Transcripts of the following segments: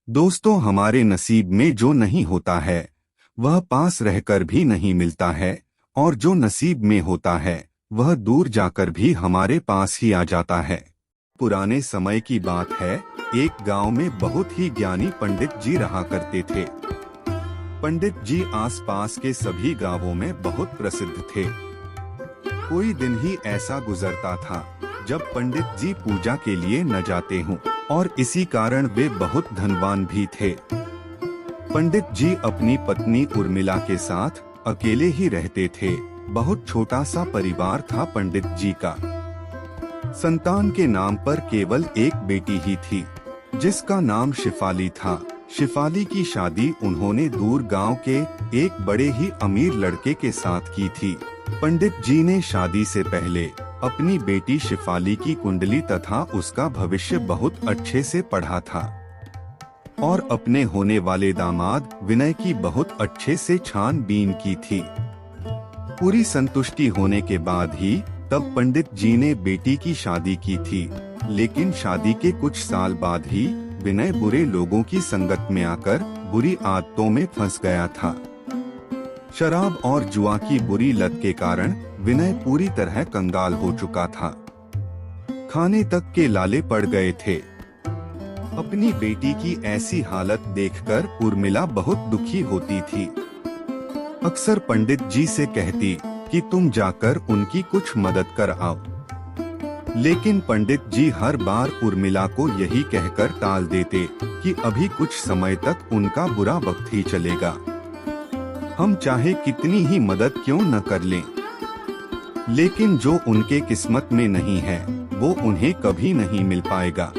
दोस्तों, हमारे नसीब में जो नहीं होता है वह पास रहकर भी नहीं मिलता है, और जो नसीब में होता है वह दूर जाकर भी हमारे पास ही आ जाता है। पुराने समय की बात है। एक गांव में बहुत ही ज्ञानी पंडित जी रहा करते थे। पंडित जी आसपास के सभी गांवों में बहुत प्रसिद्ध थे। कोई दिन ही ऐसा गुजरता था जब पंडित जी पूजा के लिए न जाते हों, और इसी कारण वे बहुत धनवान भी थे। पंडित जी अपनी पत्नी उर्मिला के साथ अकेले ही रहते थे। बहुत छोटा सा परिवार था पंडित जी का। संतान के नाम पर केवल एक बेटी ही थी, जिसका नाम शिफाली था। शिफाली की शादी उन्होंने दूर गांव के एक बड़े ही अमीर लड़के के साथ की थी। पंडित जी ने शादी से पहले अपनी बेटी शिफाली की कुंडली तथा उसका भविष्य बहुत अच्छे से पढ़ा था, और अपने होने वाले दामाद विनय की बहुत अच्छे से छानबीन की थी। पूरी संतुष्टि होने के बाद ही तब पंडित जी ने बेटी की शादी की थी। लेकिन शादी के कुछ साल बाद ही विनय बुरे लोगों की संगत में आकर बुरी आदतों में फंस गया था। शराब और जुआ की बुरी लत के कारण विनय पूरी तरह कंगाल हो चुका था। खाने तक के लाले पड़ गए थे। अपनी बेटी की ऐसी हालत देखकर उर्मिला बहुत दुखी होती थी। अक्सर पंडित जी से कहती कि तुम जाकर उनकी कुछ मदद कर आओ, लेकिन पंडित जी हर बार उर्मिला को यही कहकर टाल देते कि अभी कुछ समय तक उनका बुरा वक्त ही चलेगा। हम चाहे कितनी ही मदद क्यों न कर लें, लेकिन जो उनके किस्मत में नहीं है वो उन्हें कभी नहीं मिल पाएगा।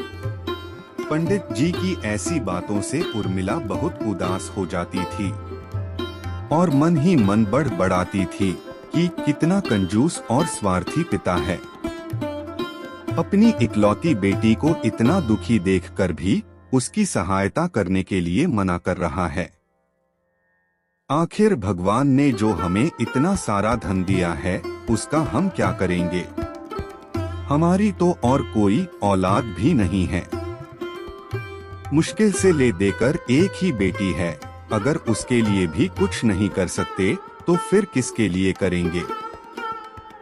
पंडित जी की ऐसी बातों से उर्मिला बहुत उदास हो जाती थी और मन ही मन बड़बड़ाती थी कि कितना कंजूस और स्वार्थी पिता है। अपनी इकलौती बेटी को इतना दुखी देखकर भी उसकी सहायता करने के लिए मना कर रहा है। आखिर भगवान ने जो हमें इतना सारा धन दिया है उसका हम क्या करेंगे? हमारी तो और कोई औलाद भी नहीं है। मुश्किल से ले देकर एक ही बेटी है। अगर उसके लिए भी कुछ नहीं कर सकते तो फिर किसके लिए करेंगे?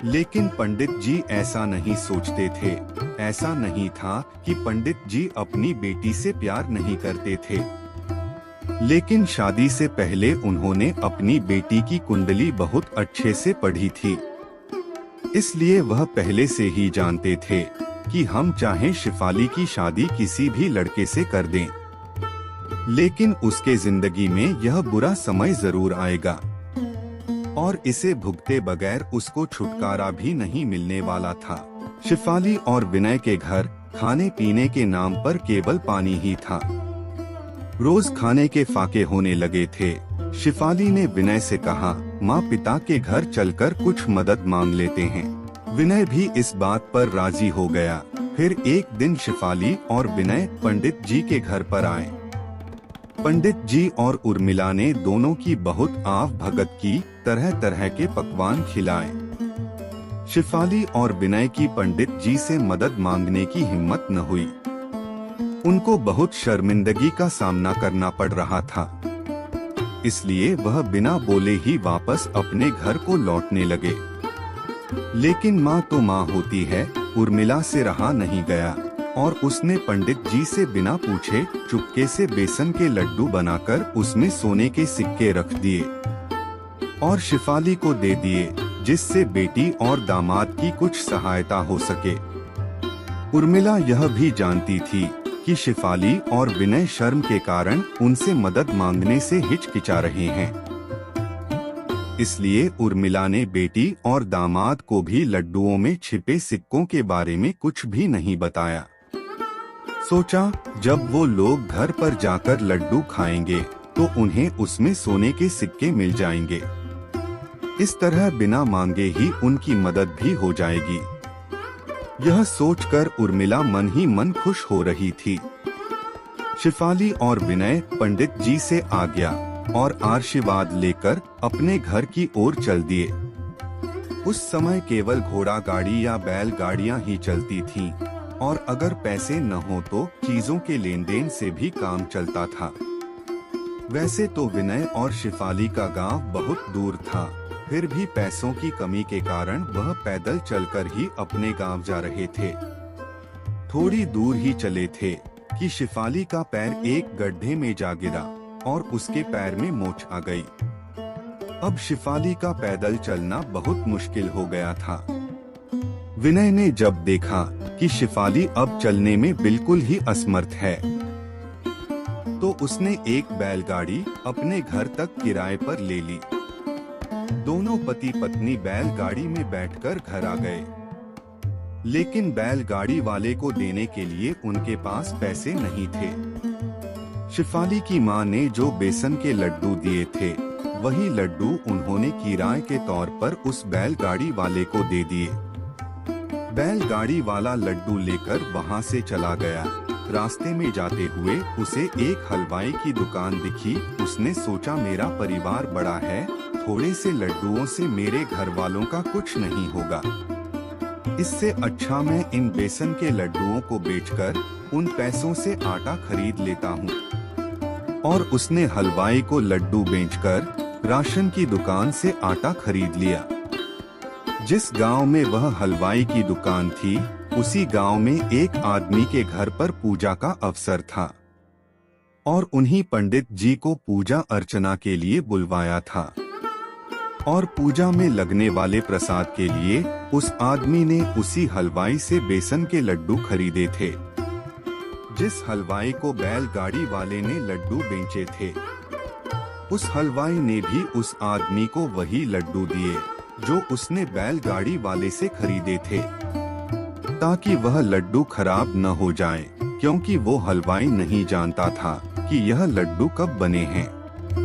लेकिन पंडित जी ऐसा नहीं सोचते थे। ऐसा नहीं था कि पंडित जी अपनी बेटी से प्यार नहीं करते थे, लेकिन शादी से पहले उन्होंने अपनी बेटी की कुंडली बहुत अच्छे से पढ़ी थी। इसलिए वह पहले से ही जानते थे कि हम चाहे शिफाली की शादी किसी भी लड़के से कर दें, लेकिन उसके जिंदगी में यह बुरा समय जरूर आएगा, और इसे भुगते बगैर उसको छुटकारा भी नहीं मिलने वाला था। शिफाली और विनय के घर खाने पीने के नाम पर केवल पानी ही था। रोज खाने के फाके होने लगे थे। शिफाली ने विनय से कहा, माँ पिता के घर चलकर कुछ मदद मांग लेते हैं। विनय भी इस बात पर राजी हो गया। फिर एक दिन शिफाली और विनय पंडित जी के घर पर आए। पंडित जी और उर्मिला ने दोनों की बहुत आव भगत की, तरह तरह के पकवान खिलाए। शिफाली और विनय की पंडित जी से मदद मांगने की हिम्मत न हुई। उनको बहुत शर्मिंदगी का सामना करना पड़ रहा था, इसलिए वह बिना बोले ही वापस अपने घर को लौटने लगे। लेकिन माँ तो माँ होती है। उर्मिला से रहा नहीं गया और उसने पंडित जी से बिना पूछे चुपके से बेसन के लड्डू बनाकर उसमें सोने के सिक्के रख दिए और शिफाली को दे दिए, जिससे बेटी और दामाद की कुछ सहायता हो सके। उर्मिला यह भी जानती थी कि शिफाली और विनय शर्म के कारण उनसे मदद मांगने से हिचकिचा रहे हैं। इसलिए उर्मिला ने बेटी और दामाद को भी लड्डुओं में छिपे सिक्कों के बारे में कुछ भी नहीं बताया। सोचा जब वो लोग घर पर जाकर लड्डू खाएंगे तो उन्हें उसमें सोने के सिक्के मिल जाएंगे। इस तरह बिना मांगे ही उनकी मदद भी हो जाएगी। यह सोचकर उर्मिला मन ही मन खुश हो रही थी। शिफाली और विनय पंडित जी से आज्ञा और आशीर्वाद लेकर अपने घर की ओर चल दिए। उस समय केवल घोड़ा गाड़ी या बैल गाड़ियां ही चलती थीं। और अगर पैसे न हो तो चीजों के लेन देन से भी काम चलता था। वैसे तो विनय और शिफाली का गांव बहुत दूर था, फिर भी पैसों की कमी के कारण वह पैदल चलकर ही अपने गांव जा रहे थे। थोड़ी दूर ही चले थे कि शिफाली का पैर एक गड्ढे में जा गिरा और उसके पैर में मोच आ गई। अब शिफाली का पैदल चलना बहुत मुश्किल हो गया था। विनय ने जब देखा कि शिफाली अब चलने में बिल्कुल ही असमर्थ है, तो उसने एक बैलगाड़ी अपने घर तक किराए पर ले ली। दोनों पति पत्नी बैलगाड़ी में बैठकर घर आ गए, लेकिन बैलगाड़ी वाले को देने के लिए उनके पास पैसे नहीं थे। शिफाली की माँ ने जो बेसन के लड्डू दिए थे, वही लड्डू उन्होंने किराए के तौर पर उस बैलगाड़ी वाले को दे दिए। बैलगाड़ी वाला लड्डू लेकर वहाँ से चला गया। रास्ते में जाते हुए उसे एक हलवाई की दुकान दिखी। उसने सोचा, मेरा परिवार बड़ा है, थोड़े से लड्डुओं से मेरे घर वालों का कुछ नहीं होगा। इससे अच्छा मैं इन बेसन के लड्डुओं को बेचकर उन पैसों से आटा खरीद लेता हूँ। और उसने हलवाई को लड्डू बेचकर राशन की दुकान से आटा खरीद लिया। जिस गांव में वह हलवाई की दुकान थी, उसी गांव में एक आदमी के घर पर पूजा का अवसर था और उन्हीं पंडित जी को पूजा अर्चना के लिए बुलवाया था। और पूजा में लगने वाले प्रसाद के लिए उस आदमी ने उसी हलवाई से बेसन के लड्डू खरीदे थे, जिस हलवाई को बैलगाड़ी वाले ने लड्डू बेचे थे। उस हलवाई ने भी उस आदमी को वही लड्डू दिए जो उसने बैलगाड़ी वाले से खरीदे थे, ताकि वह लड्डू खराब न हो जाएं, क्योंकि वो हलवाई नहीं जानता था कि यह लड्डू कब बने हैं।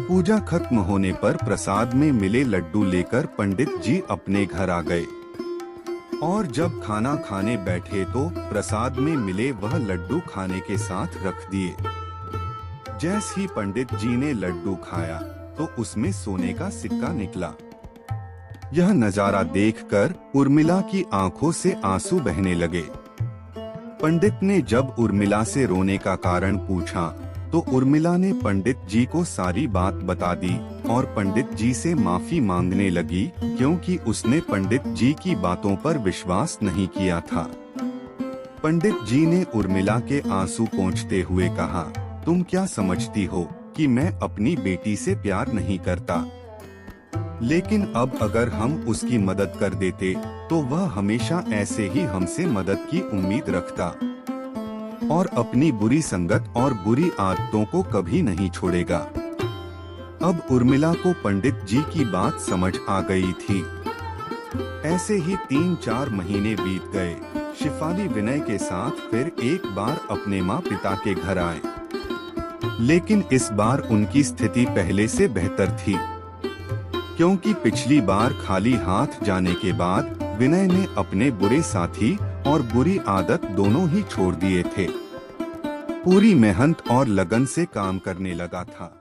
पूजा खत्म होने पर प्रसाद में मिले लड्डू लेकर पंडित जी अपने घर आ गए और जब खाना खाने बैठे तो प्रसाद में मिले वह लड्डू खाने के साथ रख दिए। जैसे ही पंडित जी ने लड्डू खाया तो उसमें सोने का सिक्का निकला। यह नजारा देखकर उर्मिला की आंखों से आंसू बहने लगे। पंडित ने जब उर्मिला से रोने का कारण पूछा तो उर्मिला ने पंडित जी को सारी बात बता दी और पंडित जी से माफी मांगने लगी, क्योंकि उसने पंडित जी की बातों पर विश्वास नहीं किया था। पंडित जी ने उर्मिला के आंसू पोंछते हुए कहा, तुम क्या समझती हो कि मैं अपनी बेटी से प्यार नहीं करता? लेकिन अब अगर हम उसकी मदद कर देते तो वह हमेशा ऐसे ही हमसे मदद की उम्मीद रखता और अपनी बुरी संगत और बुरी आदतों को कभी नहीं छोड़ेगा। अब उर्मिला को पंडित जी की बात समझ आ गई थी। ऐसे ही 3-4 महीने बीत गए। शिफाली विनय के साथ फिर एक बार अपने माँ पिता के घर आए, लेकिन इस बार उनकी स्थिति पहले से बेहतर थी, क्योंकि पिछली बार खाली हाथ जाने के बाद विनय ने अपने बुरे साथी और बुरी आदत दोनों ही छोड़ दिए थे। पूरी मेहनत और लगन से काम करने लगा था।